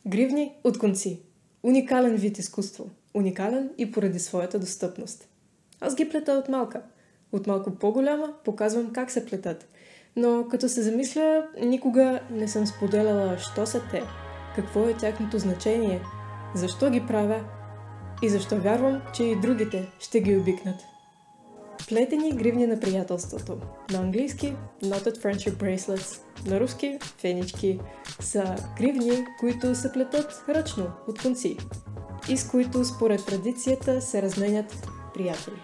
Гривни от конци. Уникален вид изкуство. Уникален и поради своята достъпност. Аз ги плета от малка. От малко по-голяма показвам как се плетат. Но като се замисля, никога не съм споделяла що са те, какво е тяхното значение, защо ги правя и защо вярвам, че и другите ще ги обикнат. Плетени гривни на приятелството. На английски Knotted Friendship Bracelets, на руски фенички, са гривни, които се плетат ръчно от конци и с които според традицията се разменят приятели.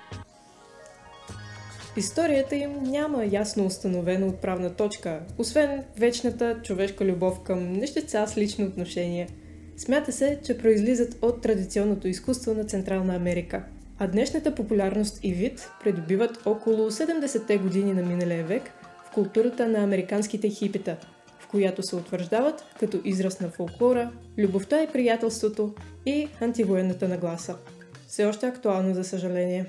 Историята им няма ясно установена отправна точка, освен вечната човешка любов към нещица с лично отношение. Смята се, че произлизат от традиционното изкуство на Централна Америка, а днешната популярност и вид придобиват около 70-те години на миналия век в културата на американските хипита, в която се утвърждават като израз на фолклора, любовта и приятелството и антивоенната нагласа. Все още актуално, за съжаление.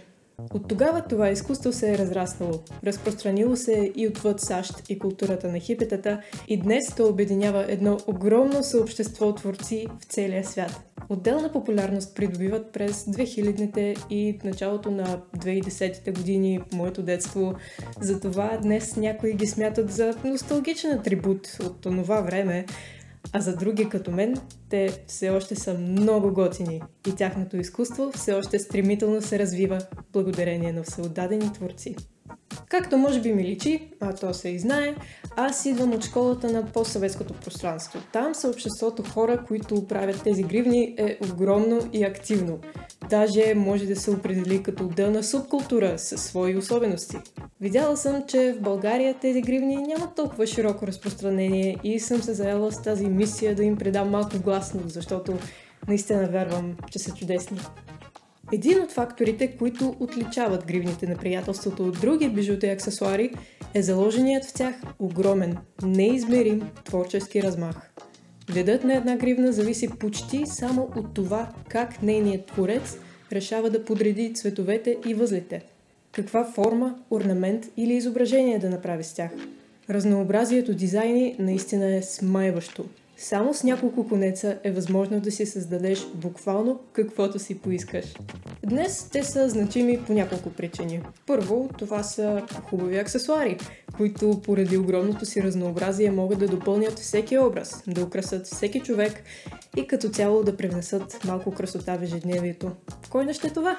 От тогава това изкуство се е разраснало, разпространило се и отвъд САЩ и културата на хипетата и днес то обединява едно огромно съобщество творци в целия свят. Отделна популярност придобиват през 2000-те и началото на 2010-те години, моето детство. Затова днес някои ги смятат за носталгичен атрибут от онова време, а за други като мен, те все още са много готини и тяхното изкуство все още стремително се развива благодарение на всеотдадени творци. Както може би ми личи, а то се и знае, аз идвам от школата на постсъветското пространство. Там съобществото хора, които правят тези гривни, е огромно и активно. Даже може да се определи като отделна субкултура със свои особености. Видяла съм, че в България тези гривни нямат толкова широко разпространение и съм се заела с тази мисия да им предам малко гласно, защото наистина вярвам, че са чудесни. Един от факторите, които отличават гривните на приятелството от други бижута и аксесуари, е заложеният в тях огромен, неизмерим творчески размах. Видът на една гривна зависи почти само от това как нейният творец решава да подреди цветовете и възлите. Каква форма, орнамент или изображение да направи с тях. Разнообразието дизайни наистина е смайващо. Само с няколко конеца е възможно да си създадеш буквално каквото си поискаш. Днес те са значими по няколко причини. Първо, това са хубави аксесуари, които поради огромното си разнообразие могат да допълнят всеки образ, да украсят всеки човек и като цяло да привнесат малко красота в ежедневието. Кой не ще това?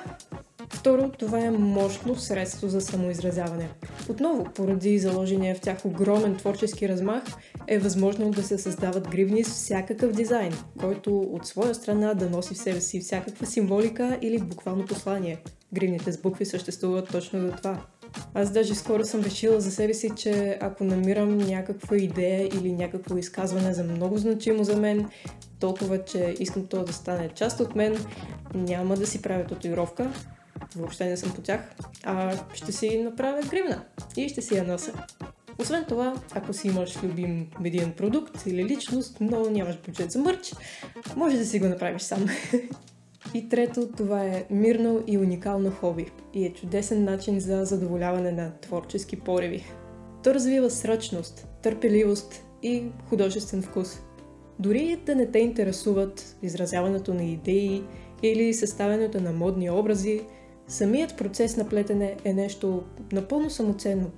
Второ, това е мощно средство за самоизразяване. Отново, поради заложения в тях огромен творчески размах, е възможно да се създават гривни с всякакъв дизайн, който от своя страна да носи в себе си всякаква символика или буквално послание. Гривните с букви съществуват точно за това. Аз даже скоро съм решила за себе си, че ако намирам някаква идея или някакво изказване за много значимо за мен, толкова, че искам това да стане част от мен, няма да си правя татуировка, въобще не съм по тях, а ще си направя гривна и ще си я нося. Освен това, ако си имаш любим медиен продукт или личност, но нямаш бюджет за мърч, може да си го направиш сам. И трето, това е мирно и уникално хоби и е чудесен начин за задоволяване на творчески пориви. То развива сръчност, търпеливост и художествен вкус. Дори да не те интересуват изразяването на идеи или съставянето на модни образи, самият процес на плетене е нещо напълно самоценно.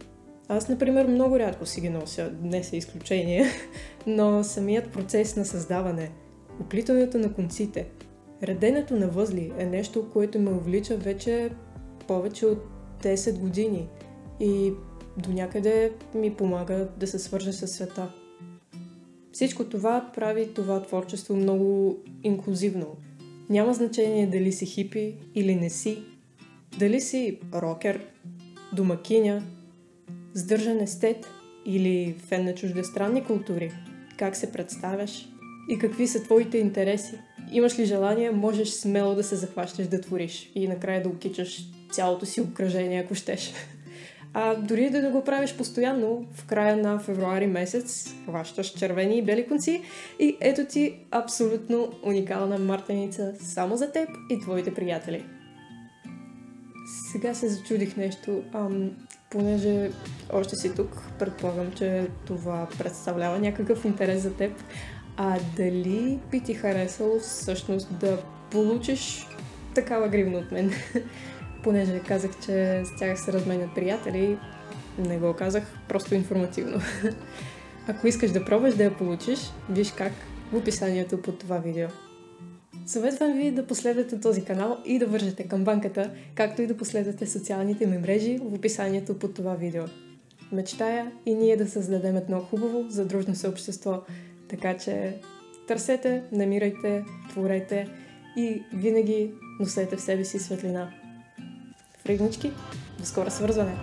Аз, например, много рядко си ги нося, днес е изключение, но самият процес на създаване, оплитането на конците, реденето на възли е нещо, което ме увлича вече повече от 10 години и до някъде ми помага да се свържа със света. Всичко това прави това творчество много инклюзивно. Няма значение дали си хипи или не си, дали си рокер, домакиня, сдържан естет или фен на чуждестранни култури, как се представяш и какви са твоите интереси. Имаш ли желание, можеш смело да се захващаш да твориш и накрая да окичаш цялото си обкръжение, ако щеш. А дори да не го правиш постоянно, в края на февруари месец хващаш червени и бели конци и ето ти абсолютно уникална мартеница само за теб и твоите приятели. Сега се зачудих нещо, понеже още си тук, предполагам, че това представлява някакъв интерес за теб. А дали би ти харесало всъщност да получиш такава гривна от мен? Понеже казах, че с тях се разменят приятели, не го казах, просто информативно. Ако искаш да пробваш да я получиш, виж как в описанието под това видео. Съветвам ви да последвате този канал и да вържете камбанката, както и да последвате социалните ми мрежи в описанието под това видео. Мечтая и ние да създадем едно хубаво, задружно съобщество, така че търсете, намирайте, творете и винаги носете в себе си светлина. Фригнички, до скоро свързване!